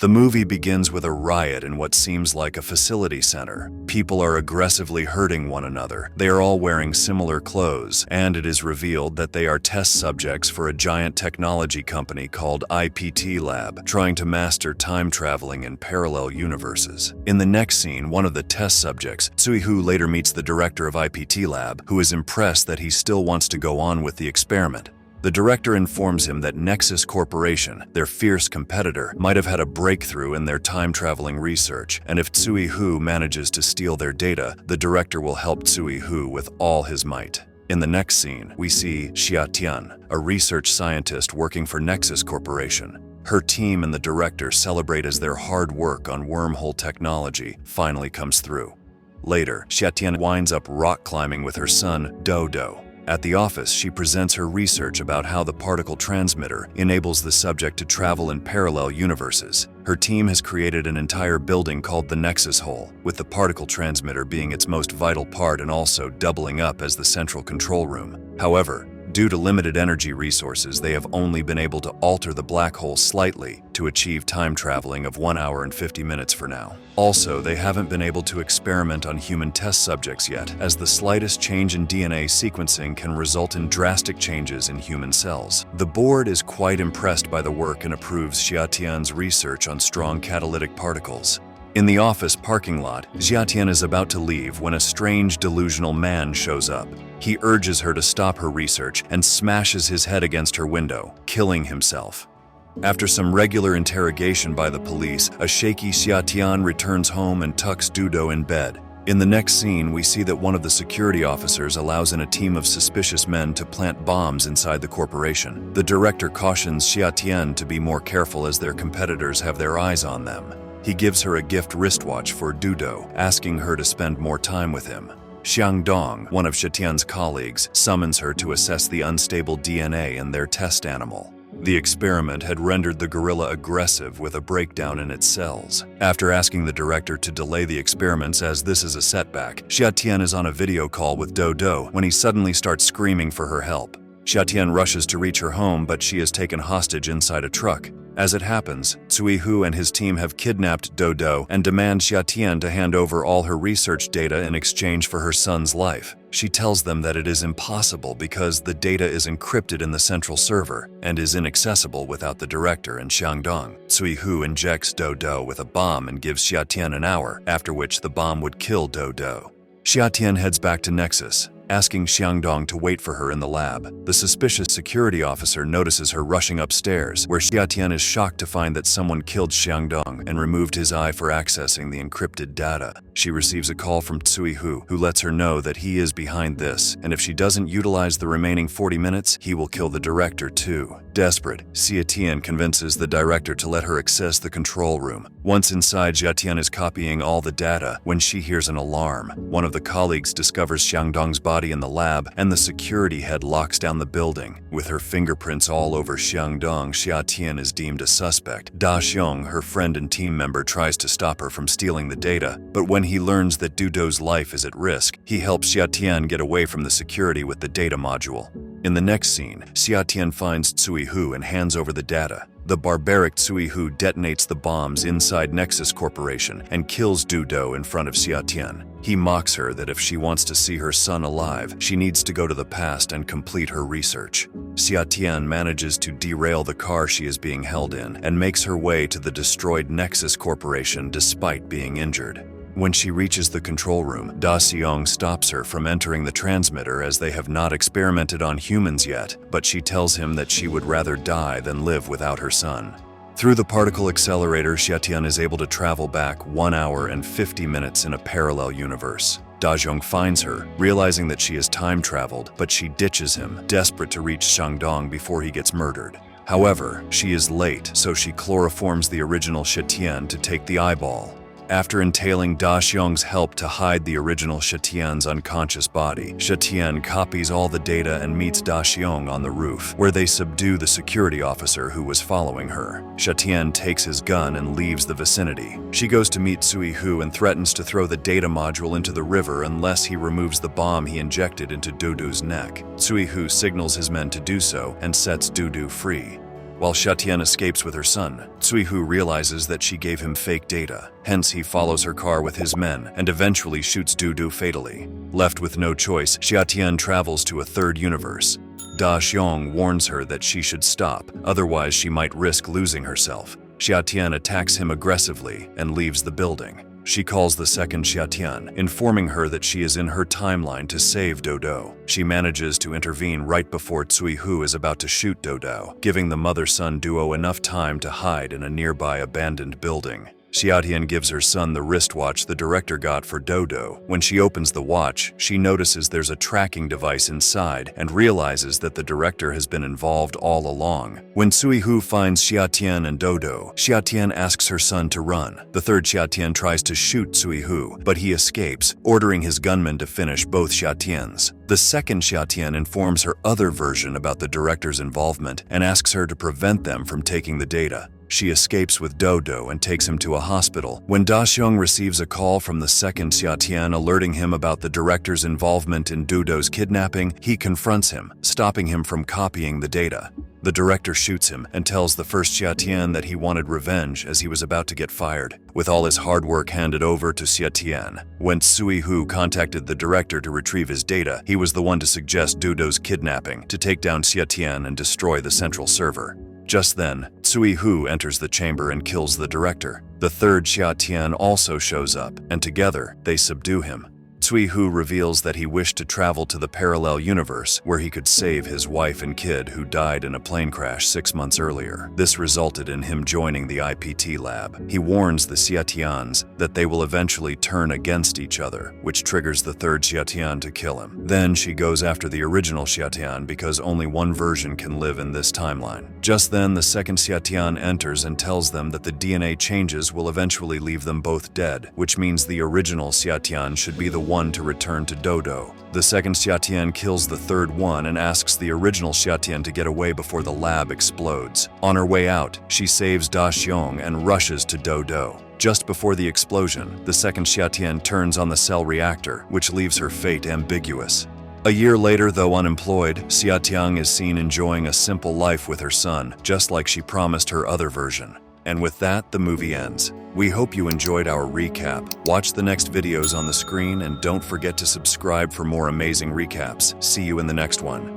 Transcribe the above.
The movie begins with a riot in what seems like a facility center. People are aggressively hurting one another. They are all wearing similar clothes, and it is revealed that they are test subjects for a giant technology company called IPT Lab, trying to master time traveling in parallel universes. In the next scene, one of the test subjects, Tsui-Hoo, later meets the director of IPT Lab, who is impressed that he still wants to go on with the experiment. The director informs him that Nexus Corporation, their fierce competitor, might have had a breakthrough in their time-traveling research, and if Tsui-Hoo manages to steal their data, the director will help Tsui-Hoo with all his might. In the next scene, we see Xia Tian, a research scientist working for Nexus Corporation. Her team and the director celebrate as their hard work on wormhole technology finally comes through. Later, Xia Tian winds up rock climbing with her son, Dodo. At the office, she presents her research about how the particle transmitter enables the subject to travel in parallel universes. Her team has created an entire building called the Nexus Hole, with the particle transmitter being its most vital part and also doubling up as the central control room. However, due to limited energy resources, they have only been able to alter the black hole slightly to achieve time traveling of 1 hour and 50 minutes for now. Also, they haven't been able to experiment on human test subjects yet, as the slightest change in DNA sequencing can result in drastic changes in human cells. The board is quite impressed by the work and approves Xia Tian's research on strong catalytic particles. In the office parking lot, Xia Tian is about to leave when a strange delusional man shows up. He urges her to stop her research and smashes his head against her window, killing himself. After some regular interrogation by the police, a shaky Xia Tian returns home and tucks Dodo in bed. In the next scene, we see that one of the security officers allows in a team of suspicious men to plant bombs inside the corporation. The director cautions Xia Tian to be more careful as their competitors have their eyes on them. He gives her a gift wristwatch for Dodo, asking her to spend more time with him. Xiang Dong, one of Xia Tian's colleagues, summons her to assess the unstable DNA in their test animal. The experiment had rendered the gorilla aggressive with a breakdown in its cells. After asking the director to delay the experiments as this is a setback, Xia Tian is on a video call with Dodo when he suddenly starts screaming for her help. Xia Tian rushes to reach her home, but she is taken hostage inside a truck. As it happens, Tsui-Hoo and his team have kidnapped Dodo and demand Xia Tian to hand over all her research data in exchange for her son's life. She tells them that it is impossible because the data is encrypted in the central server and is inaccessible without the director and Xiangdong. Tsui-Hoo injects Dodo with a bomb and gives Xia Tian an hour, after which the bomb would kill Dodo. Xia Tian heads back to Nexus, asking Xiangdong to wait for her in the lab. The suspicious security officer notices her rushing upstairs, where Xia Tian is shocked to find that someone killed Xiangdong and removed his eye for accessing the encrypted data. She receives a call from Tsui-Hoo, who lets her know that he is behind this, and if she doesn't utilize the remaining 40 minutes, he will kill the director too. Desperate, Xia Tian convinces the director to let her access the control room. Once inside, Xia Tian is copying all the data when she hears an alarm. One of the colleagues discovers Xiangdong's body in the lab, and the security head locks down the building. With her fingerprints all over Xiangdong, Xia Tian is deemed a suspect. Da Xiong, her friend and team member, tries to stop her from stealing the data, but when he learns that Dodo's life is at risk, he helps Xia Tian get away from the security with the data module. In the next scene, Xia Tian finds Tsui-Hoo and hands over the data. The barbaric Tsui-Hoo detonates the bombs inside Nexus Corporation and kills Dodo in front of Xia Tian. He mocks her that if she wants to see her son alive, she needs to go to the past and complete her research. Xia Tian manages to derail the car she is being held in and makes her way to the destroyed Nexus Corporation despite being injured. When she reaches the control room, Da Xiong stops her from entering the transmitter as they have not experimented on humans yet, but she tells him that she would rather die than live without her son. Through the particle accelerator, Xia Tian is able to travel back 1 hour and 50 minutes in a parallel universe. Da Xiong finds her, realizing that she has time traveled, but she ditches him, desperate to reach Xiangdong before he gets murdered. However, she is late, so she chloroforms the original Xia Tian to take the eyeball. After entailing Da Xiong's help to hide the original Xia Tian's unconscious body, Xia Tian copies all the data and meets Da Xiong on the roof, where they subdue the security officer who was following her. Xia Tian takes his gun and leaves the vicinity. She goes to meet Tsui-Hoo and threatens to throw the data module into the river unless he removes the bomb he injected into Dodo's neck. Tsui-Hoo signals his men to do so and sets Dodo free. While Xiatian escapes with her son, Cuihu realizes that she gave him fake data. Hence, he follows her car with his men and eventually shoots Dudu fatally. Left with no choice, Xiatian travels to a third universe. Da Xiong warns her that she should stop, otherwise she might risk losing herself. Xiatian attacks him aggressively and leaves the building. She calls the second Xiatian, informing her that she is in her timeline to save Dodo. She manages to intervene right before Cuihu is about to shoot Dodo, giving the mother-son duo enough time to hide in a nearby abandoned building. Xiatian gives her son the wristwatch the director got for Dodo. When she opens the watch, she notices there's a tracking device inside and realizes that the director has been involved all along. When Cuihu finds Xiatian and Dodo, Xiatian asks her son to run. The third Xiatian tries to shoot Cuihu, but he escapes, ordering his gunmen to finish both Xiatians. The second Xiatian informs her other version about the director's involvement and asks her to prevent them from taking the data. She escapes with Dodo and takes him to a hospital. When Da Xiong receives a call from the second Xiatian alerting him about the director's involvement in Dodo's kidnapping, he confronts him, stopping him from copying the data. The director shoots him and tells the first Xiatian that he wanted revenge as he was about to get fired, with all his hard work handed over to Xiatian. When Cuihu contacted the director to retrieve his data, he was the one to suggest Dodo's kidnapping to take down Xiatian and destroy the central server. Just then, Cuihu enters the chamber and kills the director. The third Xiatian also shows up, and together, they subdue him. Cuihu reveals that he wished to travel to the parallel universe where he could save his wife and kid who died in a plane crash 6 months earlier. This resulted in him joining the IPT lab. He warns the Xiatians that they will eventually turn against each other, which triggers the third Xiatian to kill him. Then she goes after the original Xiatian because only one version can live in this timeline. Just then, the second Xiatian enters and tells them that the DNA changes will eventually leave them both dead, which means the original Xiatian should be the one to return to Dodo. The second Xiatian kills the third one and asks the original Xiatian to get away before the lab explodes. On her way out, she saves Da Xiong and rushes to Dodo. Just before the explosion, the second Xiatian turns on the cell reactor, which leaves her fate ambiguous. A year later, though unemployed, Xiatian is seen enjoying a simple life with her son, just like she promised her other version. And with that, the movie ends. We hope you enjoyed our recap. Watch the next videos on the screen and don't forget to subscribe for more amazing recaps. See you in the next one.